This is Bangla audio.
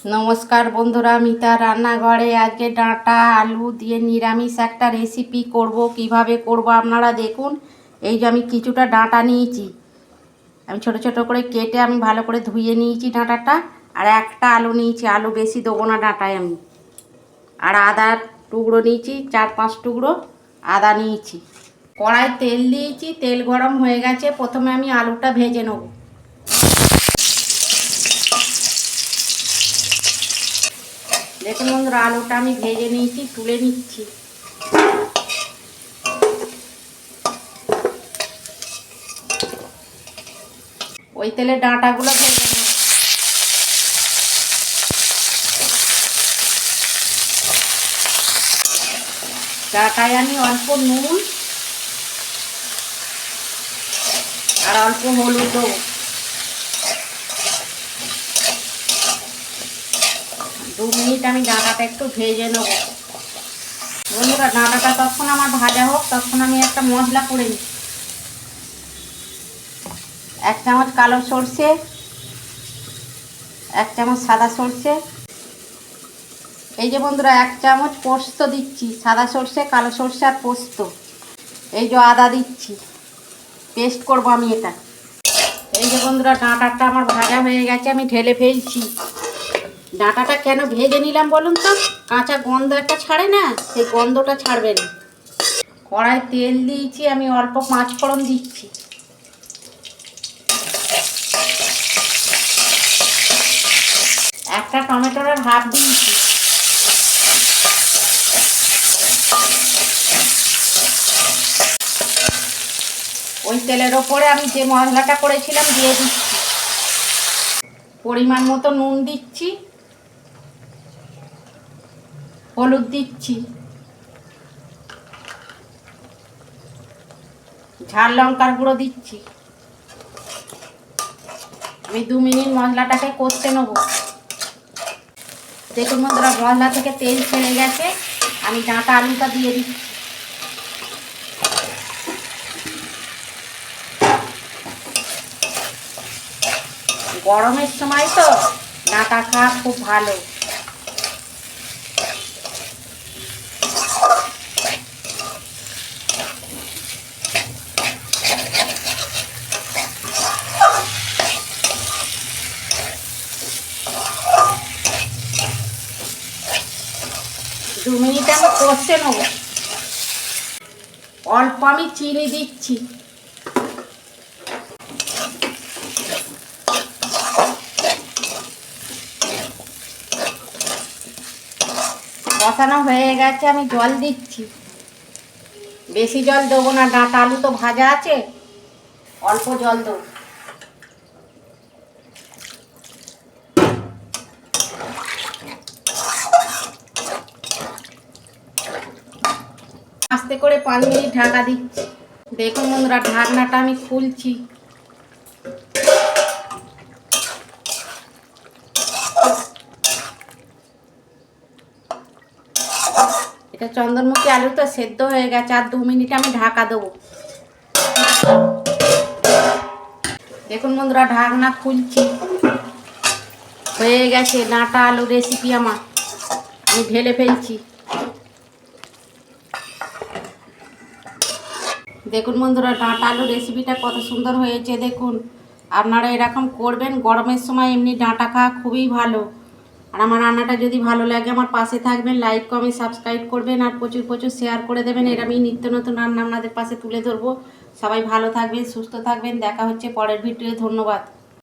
নমস্কার বন্ধুরা, মিতা রান্নাঘরে আজকে ডাঁটা আলু দিয়ে নিরামিষ একটা রেসিপি করব। কিভাবে করব আপনারা দেখুন। এই যে আমি কিছুটা ডাঁটা নিয়েছি, আমি ছোট ছোট করে কেটে আমি ভালো করে ধুয়ে নিয়েছি ডাঁটাটা। আর একটা আলু নিয়েছি, আলু বেশি দেবো না ডাঁটায় আমি। আর আদার টুকরো নিয়েছি, 4-5 টুকরো আদা নিয়েছি। কড়াই তেল দিয়েছি, তেল গরম হয়ে গেছে। প্রথমে আমি আলুটা ভেজে নেব। দেখুন বন্ধুরা, আলুটা আমি ভেজে নিয়েছি, তুলে নিচ্ছি। ওই তেলে ডাঁটাগুলো ভেজে নেব। ডাঁটায় আমি অল্প নুন আর অল্প হলুদ দেবো। 2 মিনিট আমি ডাঁটাটা একটু ভেজে নেব। বন্ধুরা, ডাঁটাটা তখন আমার ভাজা হোক, তখন আমি একটা মশলা করে নিই। 1 চামচ কালো সর্ষে, 1 চামচ সাদা সর্ষে। এই যে বন্ধুরা, 1 চামচ পোস্ত দিচ্ছি, সাদা সর্ষে, কালো সর্ষে আর পোস্ত। এই যে আদা দিচ্ছি, পেস্ট করব আমি এটা। এই যে বন্ধুরা, ডাঁটাটা আমার ভাজা হয়ে গেছে, আমি ঢেলে ফেলছি। ডাঁটাটা কেন ভেজে নিলাম বলুন তো? কাঁচা গন্ধ একটা ছাড়ে না, সেই গন্ধটা ছাড়বে না। কড়াই তেল দিয়েছি, আমি অল্প 5 ফোড়ন দিচ্ছি। একটা টমেটোর হাফ দিয়েছি। ওই তেলের ওপরে আমি যে মশলাটা করেছিলাম দিয়ে দিচ্ছি। পরিমাণ মতো নুন দিচ্ছি, হলুদ দিচ্ছি, ঝাল লঙ্কার গুঁড়ো দিচ্ছি। আমি 2 মিনিট মশলাটাকে কষতে নেব। দেখুন বন্ধুরা, মশলা থেকে তেল ছেড়ে গেছে, আমি ডাঁটা আলুটা দিয়ে দিচ্ছি। গরমের সময় তো ডাঁটা খাওয়া খুব ভালো। দু মিনিট আমি কষতে নেব। অল্প আমি চিনি দিচ্ছি। কষানো হয়ে গেছে, আমি জল দিচ্ছি। বেশি জল দেবো না, ডাঁটা আলু তো ভাজা আছে, অল্প জল দেবো। আস্তে করে 5 মিনিট ঢাকা দিচ্ছি। দেখুন বন্ধুরা, ঢাকনাটা আমি খুলছি। এটা চন্দনমুখী আলু তো সেদ্ধ হয়ে গেছে, আর 2 মিনিট আমি ঢাকা দেবো। দেখুন বন্ধুরা, ঢাকনা খুলছি। হয়ে গেছে ডাঁটা আলু রেসিপি আমার, আমি ঢেলে ফেলছি। দেখুন বন্ধুরা, ডাঁটা আলু রেসিপিটা কত সুন্দর হয়েছে। দেখুন, আপনারা এরকম করবেন। গরমের সময় এমনি ডাঁটা খাওয়া খুবই ভালো। আর আমার রান্নাটা যদি ভালো লাগে, আমার পাশে থাকবেন, লাইক কমেন্ট সাবস্ক্রাইব করবেন, আর প্রচুর প্রচুর শেয়ার করে দেবেন। এরকমই নিত্য নতুন রান্না আপনাদের পাশে তুলে ধরবো। সবাই ভালো থাকবেন, সুস্থ থাকবেন। দেখা হচ্ছে পরের ভিডিও। ধন্যবাদ।